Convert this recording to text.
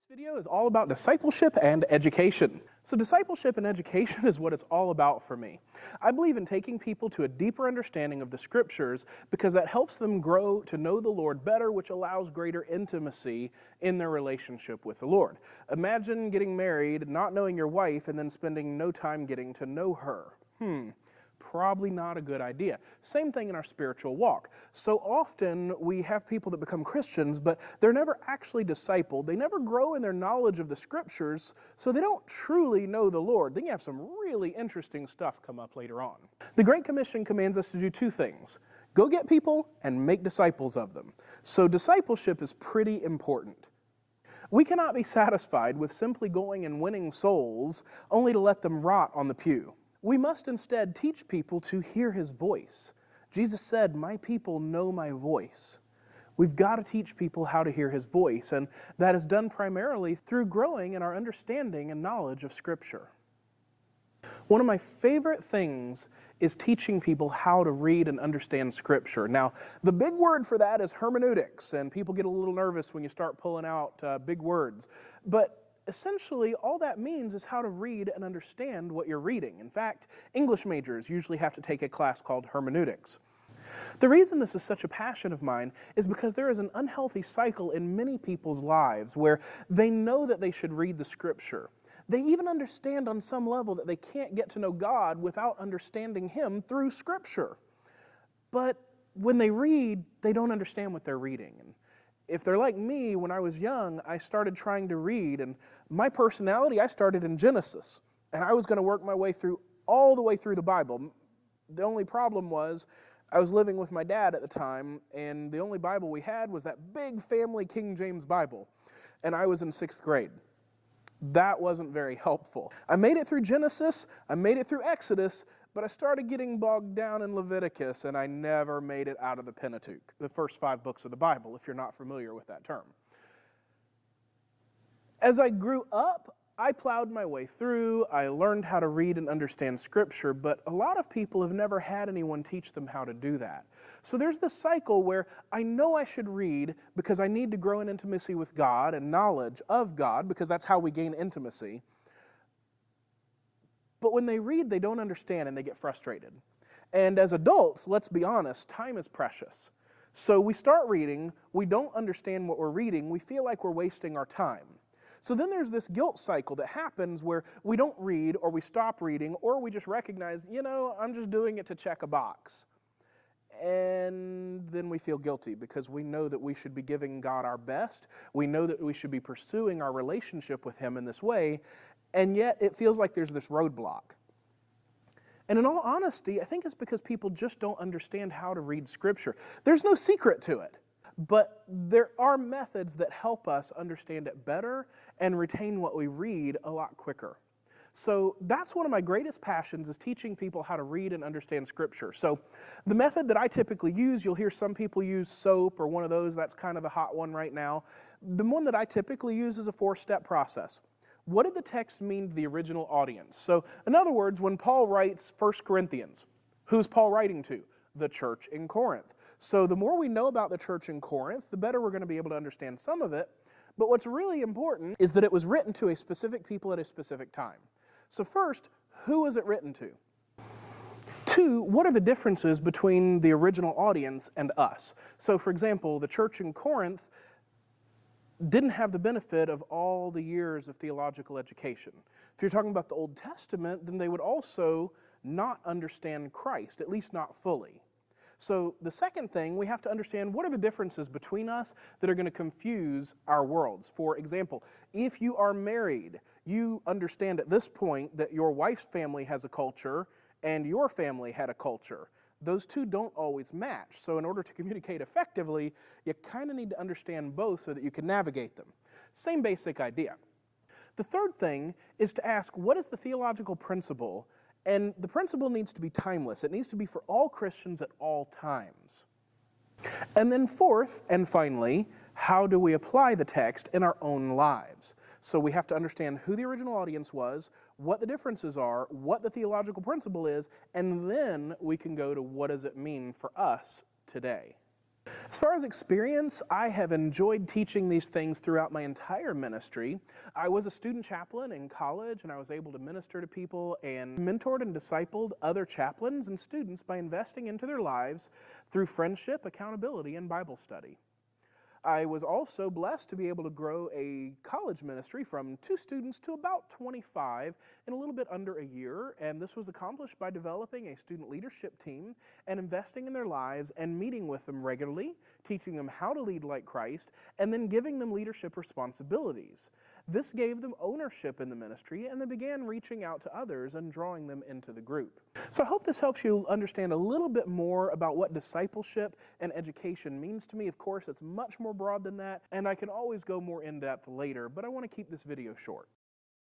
Video is all about discipleship and education. So discipleship and education is what it's all about for me. I believe in taking people to a deeper understanding of the scriptures because that helps them grow to know the Lord better, which allows greater intimacy in their relationship with the Lord. Imagine getting married, not knowing your wife, and then spending no time getting to know her. Probably not a good idea. Same thing in our spiritual walk. So often we have people that become Christians, but they're never actually discipled. They never grow in their knowledge of the scriptures, so they don't truly know the Lord. Then you have some really interesting stuff come up later on. The Great Commission commands us to do two things: go get people and make disciples of them. So discipleship is pretty important. We cannot be satisfied with simply going and winning souls only to let them rot on the pew. We must instead teach people to hear His voice. Jesus said, "My people know my voice." We've got to teach people how to hear His voice, and that is done primarily through growing in our understanding and knowledge of Scripture. One of my favorite things is teaching people how to read and understand Scripture. Now, the big word for that is hermeneutics, and people get a little nervous when you start pulling out big words. But essentially, all that means is how to read and understand what you're reading. In fact, English majors usually have to take a class called hermeneutics. The reason this is such a passion of mine is because there is an unhealthy cycle in many people's lives where they know that they should read the Scripture. They even understand on some level that they can't get to know God without understanding Him through Scripture. But when they read, they don't understand what they're reading. And if they're like me, when I was young, I started trying to read, and my personality, I started in Genesis, and I was going to work my way through all the way through the Bible. The only problem was I was living with my dad at the time, and the only Bible we had was that big family King James Bible, and I was in 6th grade. That wasn't very helpful. I made it through Genesis, I made it through Exodus, but I started getting bogged down in Leviticus, and I never made it out of the Pentateuch, the first 5 books of the Bible, if you're not familiar with that term. As I grew up, I plowed my way through, I learned how to read and understand Scripture, but a lot of people have never had anyone teach them how to do that. So there's this cycle where I know I should read because I need to grow in intimacy with God and knowledge of God, because that's how we gain intimacy. But when they read, they don't understand and they get frustrated. And as adults, let's be honest, time is precious. So we start reading, we don't understand what we're reading, we feel like we're wasting our time. So then there's this guilt cycle that happens where we don't read, or we stop reading, or we just recognize, I'm just doing it to check a box. And then we feel guilty because we know that we should be giving God our best. We know that we should be pursuing our relationship with Him in this way. And yet it feels like there's this roadblock. And in all honesty, I think it's because people just don't understand how to read Scripture. There's no secret to it, but there are methods that help us understand it better and retain what we read a lot quicker. So that's one of my greatest passions, is teaching people how to read and understand Scripture. So the method that I typically use, you'll hear some people use SOAP or one of those. That's kind of the hot one right now. The one that I typically use is a 4-step process. What did the text mean to the original audience? So, in other words, when Paul writes 1 Corinthians, who's Paul writing to? The church in Corinth. So the more we know about the church in Corinth, the better we're going to be able to understand some of it. But what's really important is that it was written to a specific people at a specific time. So first, who was it written to? 2, what are the differences between the original audience and us? So for example, the church in Corinth didn't have the benefit of all the years of theological education. If you're talking about the Old Testament, then they would also not understand Christ, at least not fully. So the second thing, we have to understand what are the differences between us that are going to confuse our worlds. For example, if you are married, you understand at this point that your wife's family has a culture and your family had a culture. Those two don't always match. So in order to communicate effectively, you kind of need to understand both so that you can navigate them. Same basic idea. The third thing is to ask, what is the theological principle? And the principle needs to be timeless. It needs to be for all Christians at all times. And then fourth, and finally, how do we apply the text in our own lives? So we have to understand who the original audience was, what the differences are, what the theological principle is, and then we can go to what does it mean for us today. As far as experience, I have enjoyed teaching these things throughout my entire ministry. I was a student chaplain in college, and I was able to minister to people and mentored and discipled other chaplains and students by investing into their lives through friendship, accountability, and Bible study. I was also blessed to be able to grow a college ministry from 2 students to about 25 in a little bit under a year, and this was accomplished by developing a student leadership team and investing in their lives and meeting with them regularly, teaching them how to lead like Christ, and then giving them leadership responsibilities. This gave them ownership in the ministry, and they began reaching out to others and drawing them into the group. So I hope this helps you understand a little bit more about what discipleship and education means to me. Of course, it's much more broad than that, and I can always go more in depth later, but I want to keep this video short.